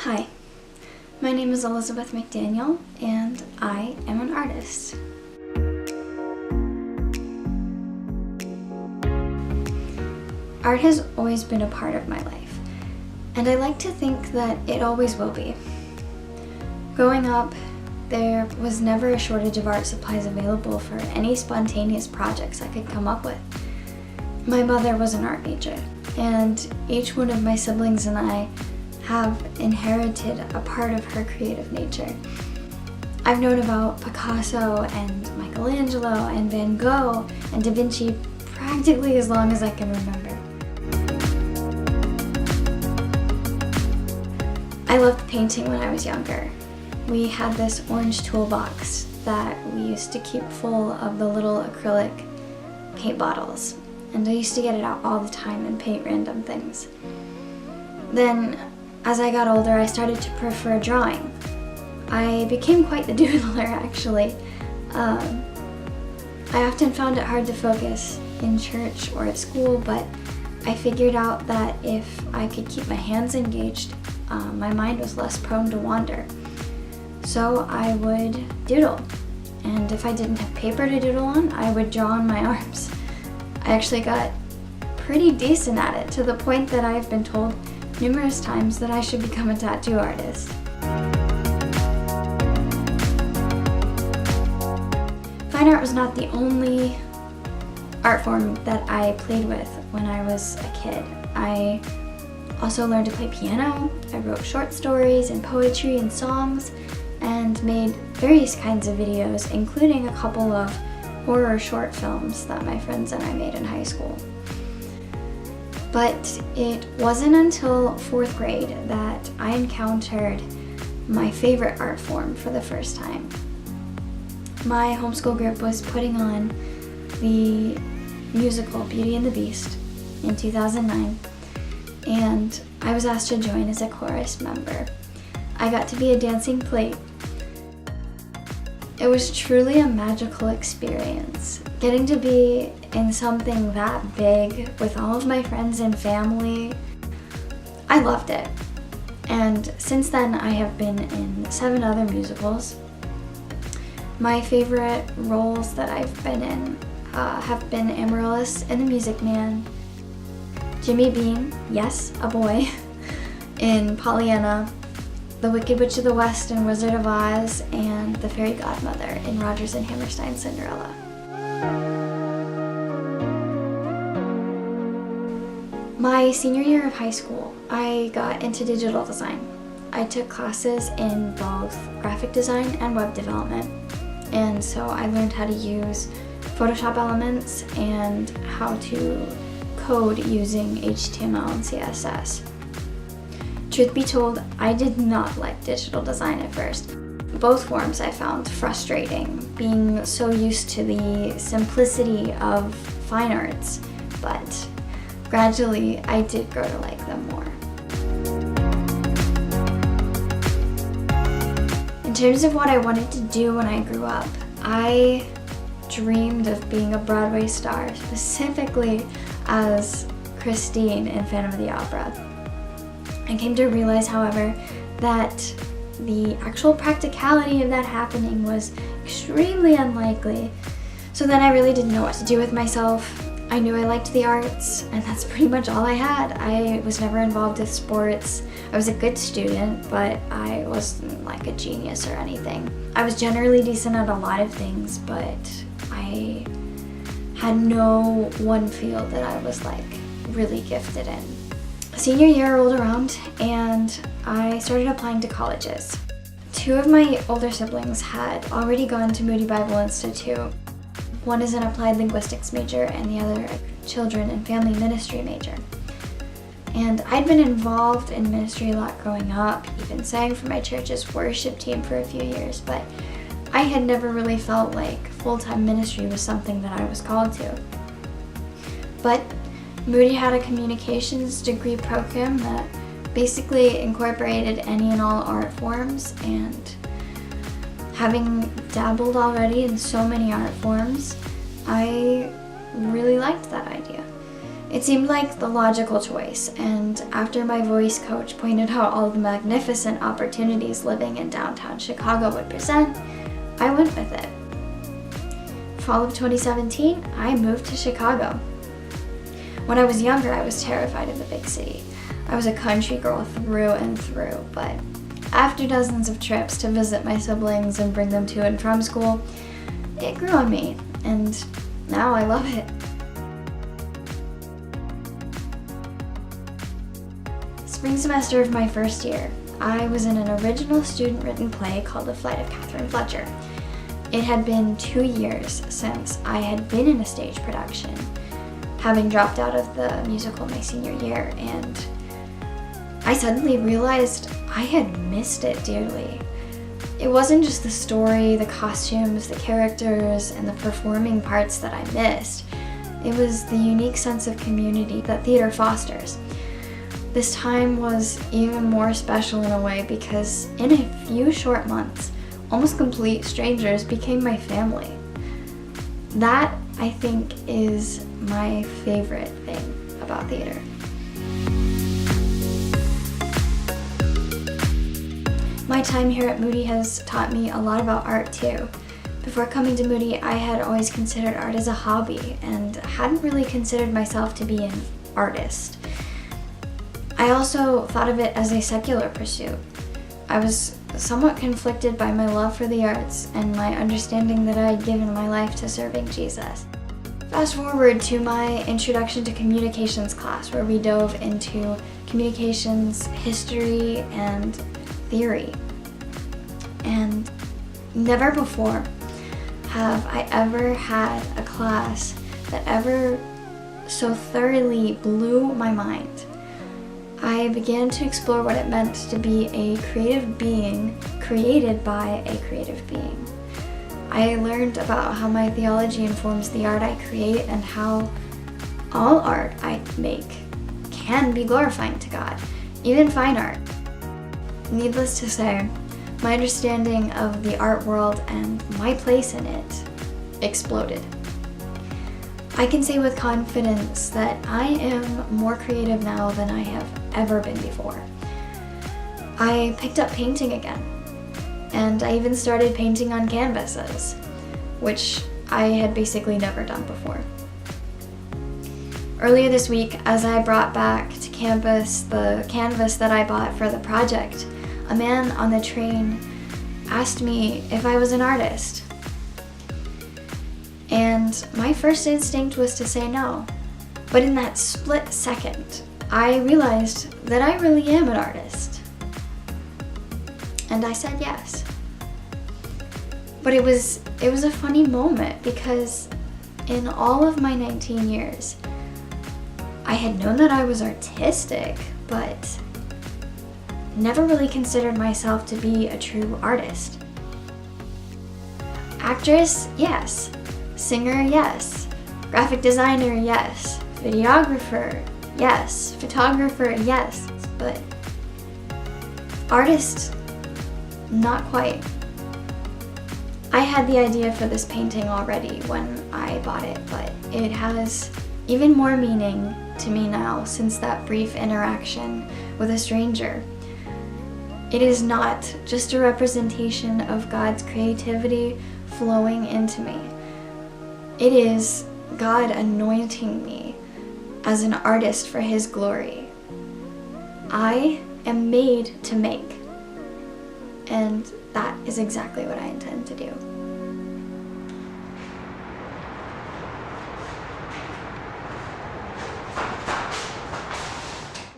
Hi, my name is Elizabeth McDaniel, and I am an artist. Art has always been a part of my life, and I like to think that it always will be. Growing up, there was never a shortage of art supplies available for any spontaneous projects I could come up with. My mother was an art major, and each one of my siblings and I have inherited a part of her creative nature. I've known about Picasso and Michelangelo and Van Gogh and Da Vinci practically as long as I can remember. I loved painting when I was younger. We had this orange toolbox that we used to keep full of the little acrylic paint bottles, and I used to get it out all the time and paint random things. Then, as I got older, I started to prefer drawing. I became quite the doodler, actually. I often found it hard to focus in church or at school, but I figured out that if I could keep my hands engaged, my mind was less prone to wander. So I would doodle, and if I didn't have paper to doodle on, I would draw on my arms. I actually got pretty decent at it, to the point that I've been told numerous times that I should become a tattoo artist. Fine art was not the only art form that I played with when I was a kid. I also learned to play piano. I wrote short stories and poetry and songs, and made various kinds of videos, including a couple of horror short films that my friends and I made in high school. But it wasn't until 4th grade that I encountered my favorite art form for the first time. My homeschool group was putting on the musical Beauty and the Beast in 2009, and I was asked to join as a chorus member. I got to be a dancing plate. It was truly a magical experience. Getting to be in something that big with all of my friends and family, I loved it. And since then, I have been in 7 other musicals. My favorite roles that I've been in have been Amaryllis in The Music Man, Jimmy Bean, yes, a boy, in Pollyanna, The Wicked Witch of the West in Wizard of Oz, and the Fairy Godmother in Rodgers and Hammerstein's Cinderella. My senior year of high school, I got into digital design. I took classes in both graphic design and web development, and so I learned how to use Photoshop Elements and how to code using HTML and CSS. Truth be told, I did not like digital design at first. Both forms I found frustrating, being so used to the simplicity of fine arts, but gradually I did grow to like them more. In terms of what I wanted to do when I grew up, I dreamed of being a Broadway star, specifically as Christine in Phantom of the Opera. I came to realize, however, that the actual practicality of that happening was extremely unlikely. So then I really didn't know what to do with myself. I knew I liked the arts, and that's pretty much all I had. I was never involved with sports. I was a good student, but I wasn't like a genius or anything. I was generally decent at a lot of things, but I had no one field that I was like really gifted in. Senior year rolled around, and I started applying to colleges. 2 of my older siblings had already gone to Moody Bible Institute. One is an applied linguistics major, and the other a children and family ministry major. And I'd been involved in ministry a lot growing up, even sang for my church's worship team for a few years, but I had never really felt like full-time ministry was something that I was called to. But Moody had a communications degree program that basically incorporated any and all art forms, and having dabbled already in so many art forms, I really liked that idea. It seemed like the logical choice, and after my voice coach pointed out all the magnificent opportunities living in downtown Chicago would present, I went with it. Fall of 2017, I moved to Chicago. When I was younger, I was terrified of the big city. I was a country girl through and through, but after dozens of trips to visit my siblings and bring them to and from school, it grew on me, and now I love it. Spring semester of my first year, I was in an original student-written play called The Flight of Catherine Fletcher. It had been 2 years since I had been in a stage production, having dropped out of the musical my senior year, and I suddenly realized I had missed it dearly. It wasn't just the story, the costumes, the characters, and the performing parts that I missed. It was the unique sense of community that theater fosters. This time was even more special in a way because in a few short months, almost complete strangers became my family. That, I think, is my favorite thing about theater. My time here at Moody has taught me a lot about art too. Before coming to Moody, I had always considered art as a hobby and hadn't really considered myself to be an artist. I also thought of it as a secular pursuit. I was somewhat conflicted by my love for the arts and my understanding that I had given my life to serving Jesus. Fast forward to my introduction to communications class, where we dove into communications, history, and theory. And never before have I ever had a class that ever so thoroughly blew my mind. I began to explore what it meant to be a creative being created by a creative being. I learned about how my theology informs the art I create and how all art I make can be glorifying to God, even fine art. Needless to say, my understanding of the art world and my place in it exploded. I can say with confidence that I am more creative now than I have ever been before. I picked up painting again, and I even started painting on canvases, which I had basically never done before. Earlier this week, as I brought back to campus the canvas that I bought for the project, a man on the train asked me if I was an artist. And my first instinct was to say no. But in that split second, I realized that I really am an artist. And I said yes. But it was a funny moment because in all of my 19 years, I had known that I was artistic, but never really considered myself to be a true artist. Actress, yes. Singer, yes. Graphic designer, yes. Videographer, yes. Photographer, yes. But artist, not quite. I had the idea for this painting already when I bought it, but it has even more meaning to me now since that brief interaction with a stranger. It is not just a representation of God's creativity flowing into me. It is God anointing me as an artist for His glory. I am made to make, and that is exactly what I intend to do.